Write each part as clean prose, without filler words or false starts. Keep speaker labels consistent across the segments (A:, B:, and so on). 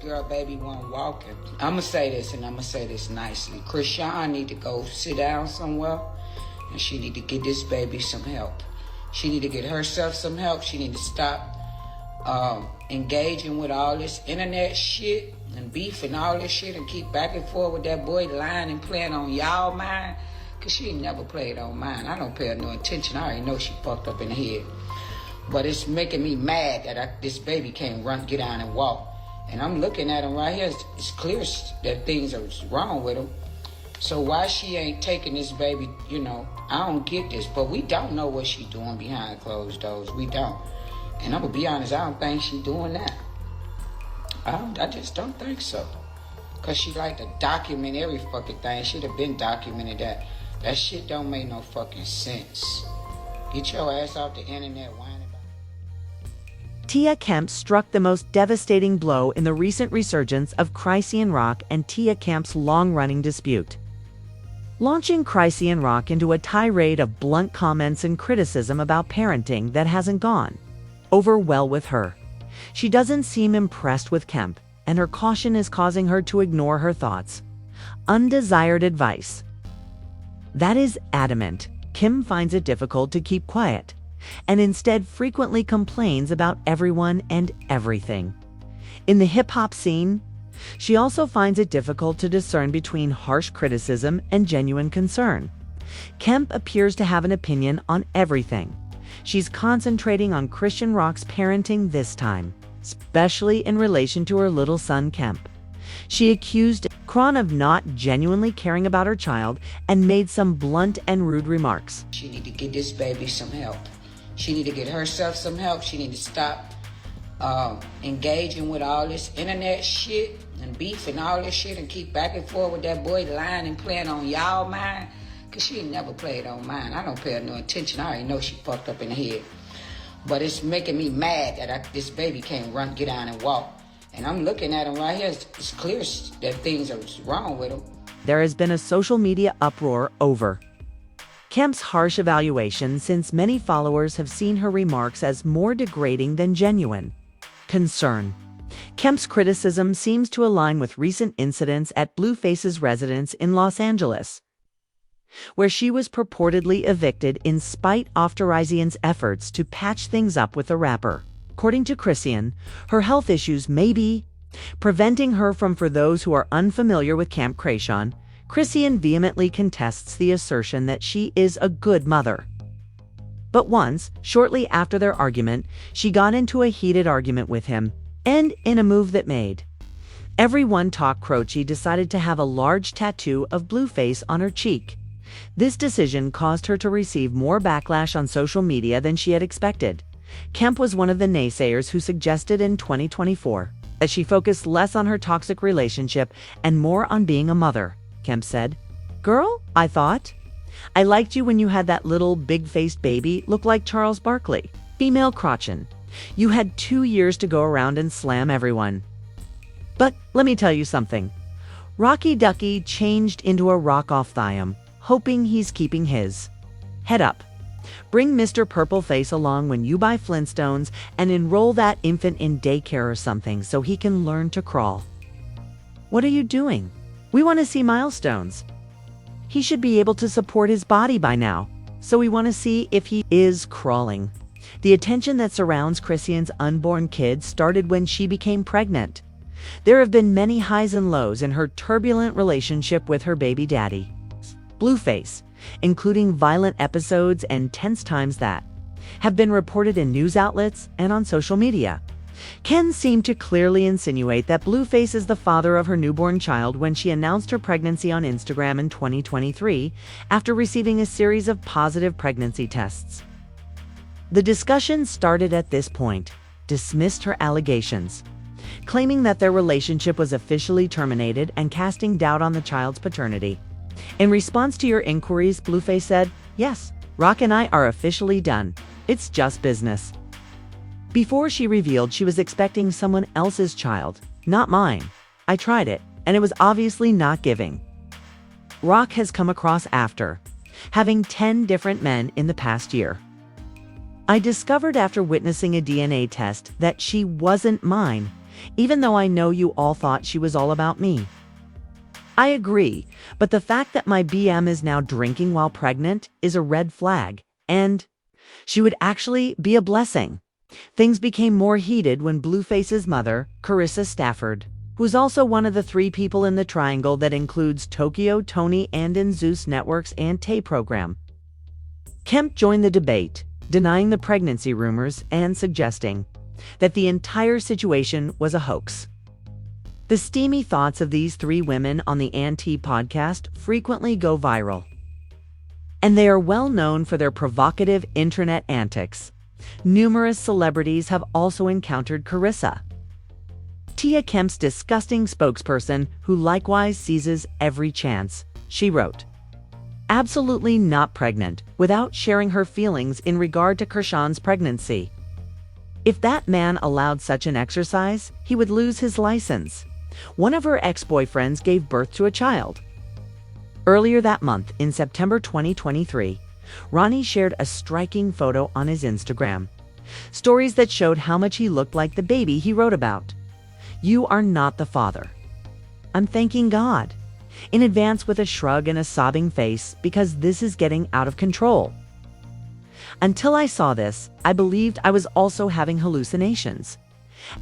A: girl baby wasn't walking. I'ma say this, and I'ma say this nicely. Chrisean need to go sit down somewhere, and she need to get this baby some help. She need to get herself some help. She need to stop engaging with all this internet shit and beef and all this shit, and keep back and forth with that boy lying and playing on y'all mind. Cause she ain't never played on mine. I don't pay her no attention. I already know she fucked up in the head. But it's making me mad that this baby can't get down and walk. And I'm looking at him right here. It's clear that things are wrong with him. So why she ain't taking this baby, I don't get this. But we don't know what she doing behind closed doors. We don't. And I'm going to be honest, I don't think she doing that. I just don't think so. Because she like to document every fucking thing. Should have been documented that. That shit don't make no fucking sense. Get your ass off the internet whining about.
B: Tia Kemp struck the most devastating blow in the recent resurgence of Chrisean Rock and Tia Kemp's long-running dispute, launching Chrisean Rock into a tirade of blunt comments and criticism about parenting that hasn't gone over well with her. She doesn't seem impressed with Kemp, and her caution is causing her to ignore her thoughts. Undesired advice. That is adamant. Kim finds it difficult to keep quiet, and instead frequently complains about everyone and everything. In the hip-hop scene, she also finds it difficult to discern between harsh criticism and genuine concern. Kemp appears to have an opinion on everything. She's concentrating on Chrisean Rock's parenting this time, especially in relation to her little son Kemp. She accused Kron of not genuinely caring about her child and made some blunt and rude remarks.
A: She need to get this baby some help. She need to get herself some help. She need to stop engaging with all this internet shit and beef and all this shit, and keep back and forth with that boy lying and playing on y'all mind. Cause she ain't never played on mine. I don't pay her no attention. I already know she fucked up in the head. But it's making me mad that this baby can't get down and walk. And I'm looking at him right here. It's clear that things are wrong with him.
B: There has been a social media uproar over Kemp's harsh evaluation, since many followers have seen her remarks as more degrading than genuine concern. Kemp's criticism seems to align with recent incidents at Blueface's residence in Los Angeles, where she was purportedly evicted in spite of Terizian's efforts to patch things up with the rapper. According to Chrisean, her health issues may be preventing her from. For those who are unfamiliar with Camp Chrisean, Chrisean vehemently contests the assertion that she is a good mother. But once, shortly after their argument, she got into a heated argument with him, and in a move that made everyone talk, Croce decided to have a large tattoo of Blueface on her cheek. This decision caused her to receive more backlash on social media than she had expected. Kemp was one of the naysayers who suggested in 2024 that she focus less on her toxic relationship and more on being a mother. Kemp said, "Girl, I thought I liked you when you had that little big-faced baby look like Charles Barkley." Female Crotchin, you had 2 years to go around and slam everyone. But let me tell you something. Rocky Ducky changed into a rock-off Thiam, hoping he's keeping his head up. Bring Mr. Purple Face along when you buy Flintstones and enroll that infant in daycare or something so he can learn to crawl. What are you doing? We want to see milestones. He should be able to support his body by now, so we want to see if he is crawling. The attention that surrounds Chrisean's unborn kid started when she became pregnant. There have been many highs and lows in her turbulent relationship with her baby daddy, Blueface, including violent episodes and tense times that have been reported in news outlets and on social media. Ken seemed to clearly insinuate that Blueface is the father of her newborn child when she announced her pregnancy on Instagram in 2023 after receiving a series of positive pregnancy tests. The discussion started at this point, dismissed her allegations, claiming that their relationship was officially terminated and casting doubt on the child's paternity. In response to your inquiries, Blueface said, "Yes, Rock and I are officially done. It's just business." Before she revealed she was expecting someone else's child, not mine. I tried it, and it was obviously not giving. Rock has come across after having 10 different men in the past year. I discovered after witnessing a DNA test that she wasn't mine, even though I know you all thought she was all about me. I agree, but the fact that my BM is now drinking while pregnant is a red flag, and she would actually be a blessing. Things became more heated when Blueface's mother, Carissa Stafford, who's also one of the 3 people in the triangle that includes Tokyo, Tony, and in Zeus Network's Ante program. Kemp joined the debate, denying the pregnancy rumors and suggesting that the entire situation was a hoax. The steamy thoughts of these 3 women on the Ante podcast frequently go viral, and they are well known for their provocative internet antics. Numerous celebrities have also encountered Carissa. Tia Kemp's disgusting spokesperson, who likewise seizes every chance, she wrote, "Absolutely not pregnant," without sharing her feelings in regard to Chrisean's pregnancy. If that man allowed such an exercise, he would lose his license. One of her ex-boyfriends gave birth to a child. Earlier that month, in September 2023, Ronnie shared a striking photo on his Instagram. Stories that showed how much he looked like the baby he wrote about. "You are not the father. I'm thanking God in advance," with a shrug and a sobbing face, "because this is getting out of control. Until I saw this, I believed I was also having hallucinations."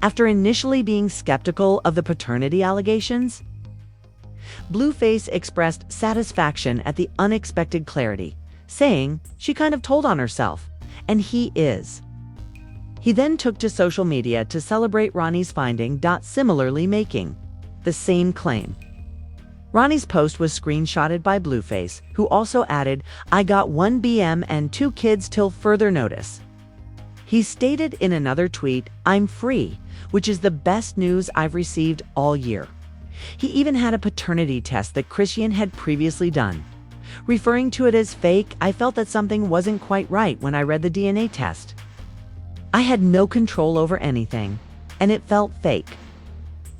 B: After initially being skeptical of the paternity allegations, Blueface expressed satisfaction at the unexpected clarity, saying she kind of told on herself, and he is. He then took to social media to celebrate Ronnie's finding, similarly making the same claim. Ronnie's post was screenshotted by Blueface, who also added, "I got 1 BM and 2 kids till further notice." He stated in another tweet, "I'm free, which is the best news I've received all year." He even had a paternity test that Chrisean had previously done. Referring to it as fake, "I felt that something wasn't quite right when I read the DNA test. I had no control over anything, and it felt fake.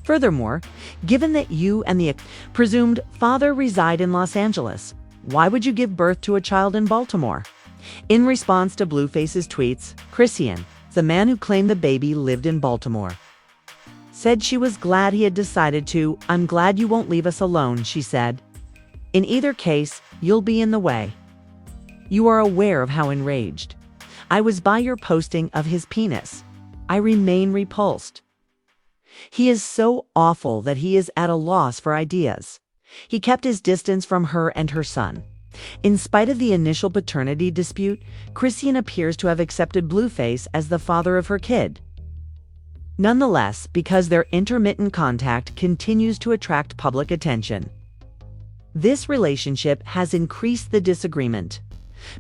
B: Furthermore, given that you and the presumed father reside in Los Angeles, why would you give birth to a child in Baltimore?" In response to Blueface's tweets, Chrisean, the man who claimed the baby lived in Baltimore, said she was glad he had decided to. "I'm glad you won't leave us alone," she said. "In either case, you'll be in the way. You are aware of how enraged I was by your posting of his penis. I remain repulsed. He is so awful that he is at a loss for ideas." He kept his distance from her and her son. In spite of the initial paternity dispute, Chrisean appears to have accepted Blueface as the father of her kid. Nonetheless, because their intermittent contact continues to attract public attention, this relationship has increased the disagreement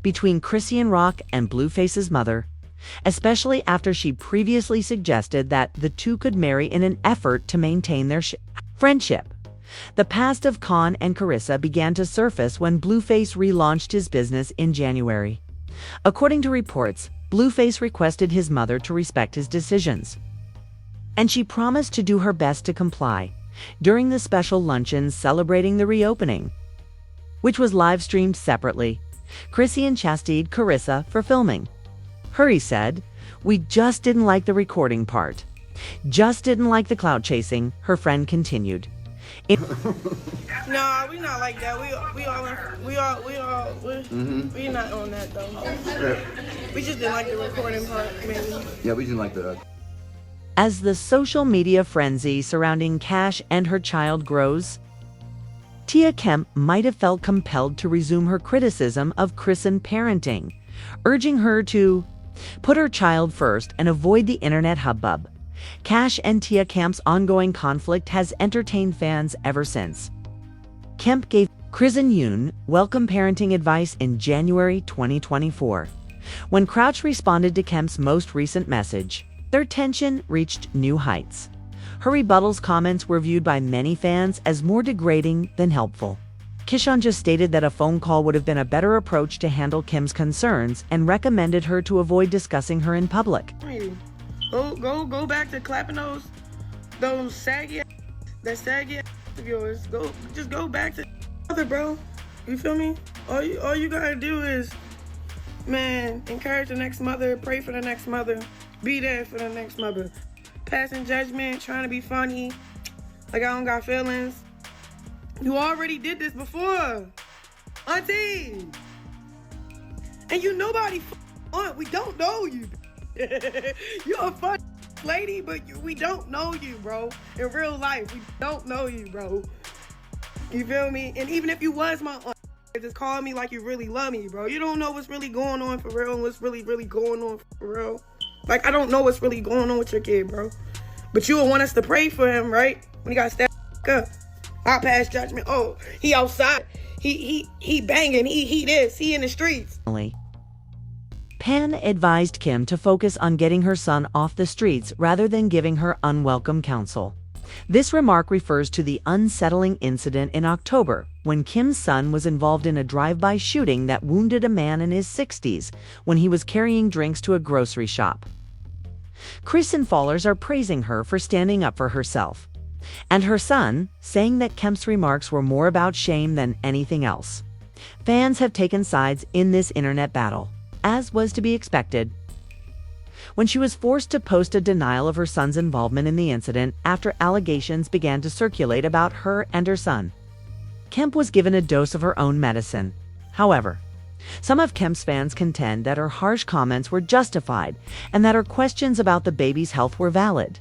B: between Chrisean Rock and Blueface's mother, especially after she previously suggested that the 2 could marry in an effort to maintain their friendship. The past of Con and Carissa began to surface when Blueface relaunched his business in January. According to reports, Blueface requested his mother to respect his decisions, and she promised to do her best to comply during the special luncheon celebrating the reopening, which was live-streamed separately. Chrisean chastised Carissa for filming. Hurry said, "We just didn't like the recording part. Just didn't like the clout chasing," her friend continued.
C: No, we not like that. We not on that though. We just didn't like the recording part, maybe.
D: Yeah, we didn't like the.
B: As the social media frenzy surrounding Cash and her child grows, Tia Kemp might have felt compelled to resume her criticism of Chrisean parenting, urging her to put her child first and avoid the internet hubbub. Cash and Tia Kemp's ongoing conflict has entertained fans ever since. Kemp gave Chrisean welcome parenting advice in January 2024. When Crouch responded to Kemp's most recent message, their tension reached new heights. Her rebuttal's comments were viewed by many fans as more degrading than helpful. Chrisean just stated that a phone call would have been a better approach to handle Kim's concerns and recommended her to avoid discussing her in public.
C: Go back to clapping those saggy of yours. Just go back to mother, bro. You feel me? All you gotta do is, man, encourage the next mother, pray for the next mother, be there for the next mother. passing judgment, trying to be funny, like I don't got feelings. You already did this before, auntie. And you nobody aunt. We don't know you. You're a fun lady, but we don't know you, bro. In real life, we don't know you, bro. You feel me? And even if you was my aunt, just call me like you really love me, bro. You don't know what's really going on for real and what's really going on for real. Like, I don't know what's really going on with your kid, bro. But you would want us to pray for him, right? When he got stabbed up. I pass judgment. Oh, he outside. He banging. He this. He in the streets.
B: Pan advised Kim to focus on getting her son off the streets rather than giving her unwelcome counsel. This remark refers to the unsettling incident in October when Kim's son was involved in a drive-by shooting that wounded a man in his 60s when he was carrying drinks to a grocery shop. Chrisean followers are praising her for standing up for herself, and her son saying that Kemp's remarks were more about shame than anything else. Fans have taken sides in this internet battle, as was to be expected. When she was forced to post a denial of her son's involvement in the incident after allegations began to circulate about her and her son, Kemp was given a dose of her own medicine. However, some of Kemp's fans contend that her harsh comments were justified and that her questions about the baby's health were valid.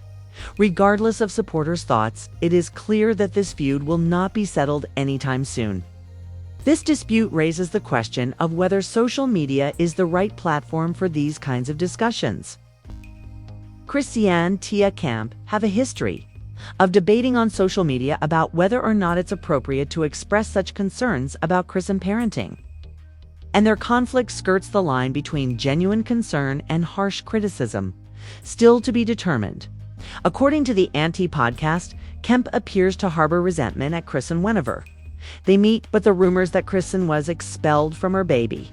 B: Regardless of supporters' thoughts, it is clear that this feud will not be settled anytime soon. This dispute raises the question of whether social media is the right platform for these kinds of discussions. Chrisean and Tia Kemp have a history of debating on social media about whether or not it's appropriate to express such concerns about Chrisean parenting. And their conflict skirts the line between genuine concern and harsh criticism, still to be determined. According to the Auntie podcast, Kemp appears to harbor resentment at Chrisean whenever they meet, but the rumors that Chrisean was expelled from her baby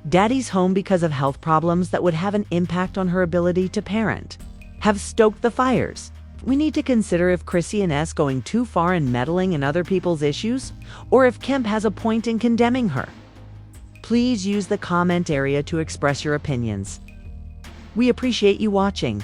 B: daddy's home because of health problems that would have an impact on her ability to parent have stoked the fires. We need to consider if Chrisean is going too far in meddling in other people's issues, or if Kemp has a point in condemning her. Please use the comment area to express your opinions. We appreciate you watching.